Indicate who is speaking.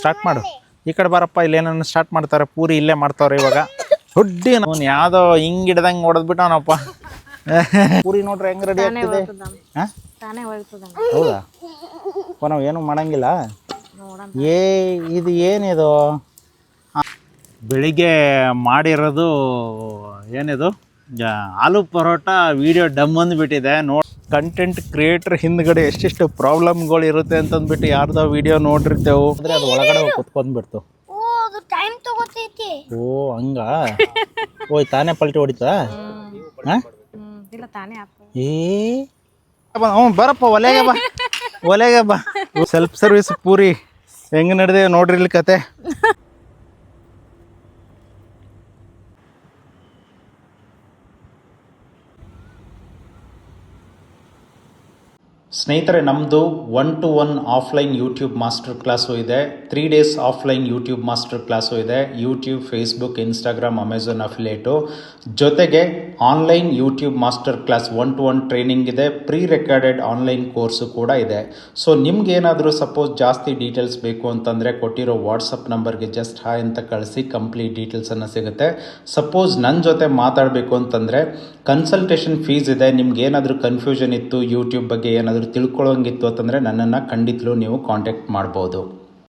Speaker 1: Start ಮಾಡು. ಈ ಕಡೆ ಬಾರಪ್ಪ, ಇಲ್ಲೇನನ್ನು ಸ್ಟಾರ್ಟ್ ಮಾಡ್ತಾರೆ. ಪೂರಿ ಇಲ್ಲೇ ಮಾಡ್ತಾವ್ರೆ ಇವಾಗ. ಹುಡ್ಡಿ ಅವ್ನು ಯಾವುದೋ ಹಿಂಗೆ ಹಿಡ್ದಂಗೆ ಹೊಡೆದ್ಬಿಟ್ಟು ಅವನಪ್ಪ. ಪೂರಿ ನೋಡ್ರಿ ಹೆಂಗೆ ರೆಡಿ ಆಗ್ತಿದೆ. ಹಾಂ, ಹೌದಾ? ನಾವು ಏನೂ ಮಾಡಂಗಿಲ್ಲ. ಇದು ಏನಿದು? ಬೆಳಿಗ್ಗೆ ಮಾಡಿರೋದು ಏನಿದು ಆಲೂ ಪರೋಟ ವಿಡಿಯೋ ಡಮ್ ಅಂದ್ಬಿಟ್ಟಿದೆ. ಕಂಟೆಂಟ್ ಕ್ರಿಯೇಟರ್ ಹಿಂದ್ಗಡೆ ಎಷ್ಟೆಷ್ಟು ಪ್ರಾಬ್ಲಮ್ಗಳು ಇರುತ್ತೆ ಅಂತಂದ್ಬಿಟ್ಟು ಯಾರ್ದೋ ವಿಡಿಯೋ ನೋಡಿರ್ತೇವೆ ಅಂದರೆ ಅದು ಒಳಗಡೆ ಹೋಗಿ ಕುತ್ಕೊಂಡ್ಬಿಡ್ತು. ಓ ಹಂಗ ಓಯ್ ತಾನೇ ಪಲ್ಟಿ ಹೊಡಿತಾ? ಹಾಂ ಹ್ಞೂ ಬರಪ್ಪ, ಒಲೆಗೆ ಬಾ, ಒಲೆಗೆ ಬಾ. ಸೆಲ್ಫ್ ಸರ್ವಿಸ್ ಪೂರಿ ಹೆಂಗೆ ನಡೆದಿದೆ ನೋಡ್ರಿ ಇಲ್ಲಿ ಕತೆ. ಸ್ನೇಹಿತರೆ, ನಮ್ಮದು 1-to-1 offline YouTube master class ಇದೆ. 3 days offline YouTube master class ಇದೆ. ಯೂಟ್ಯೂಬ್, ಫೇಸ್ಬುಕ್, ಇನ್ಸ್ಟಾಗ್ರಾಮ್, ಅಮೆಝಾನ್ ಅಫಿಲಿಯೇಟು ಜೊತೆಗೆ online YouTube master class 1-to-1 training ಇದೆ. ಪ್ರೀ ರೆಕಾರ್ಡೆಡ್ ಆನ್ಲೈನ್ ಕೋರ್ಸು ಕೂಡ ಇದೆ. ಸೊ ನಿಮ್ಗೇನಾದರೂ ಸಪೋಸ್ ಜಾಸ್ತಿ ಡೀಟೇಲ್ಸ್ ಬೇಕು ಅಂತಂದರೆ ಕೊಟ್ಟಿರೋ ವಾಟ್ಸಪ್ ನಂಬರ್ಗೆ ಜಸ್ಟ್ ಹಾಯ್ ಅಂತ ಕಳಿಸಿ ಕಂಪ್ಲೀಟ್ ಡೀಟೇಲ್ಸನ್ನು ಸಿಗುತ್ತೆ. ಸಪೋಸ್ ನನ್ನ ಜೊತೆ ಮಾತಾಡಬೇಕು ಅಂತಂದರೆ ಕನ್ಸಲ್ಟೇಷನ್ ಫೀಸ್ ಇದೆ. ನಿಮ್ಗೆ ಏನಾದರೂ ಕನ್ಫ್ಯೂಷನ್ ಇತ್ತು, ಯೂಟ್ಯೂಬ್ ಬಗ್ಗೆ ಏನಾದರೂ ತಿಳ್ಕೊಳ್ಳೋಂಗಿತ್ತು ಅಂತಂದರೆ ನನ್ನನ್ನು ಖಂಡಿತಲೂ ನೀವು ಕಾಂಟ್ಯಾಕ್ಟ್ ಮಾಡ್ಬೋದು.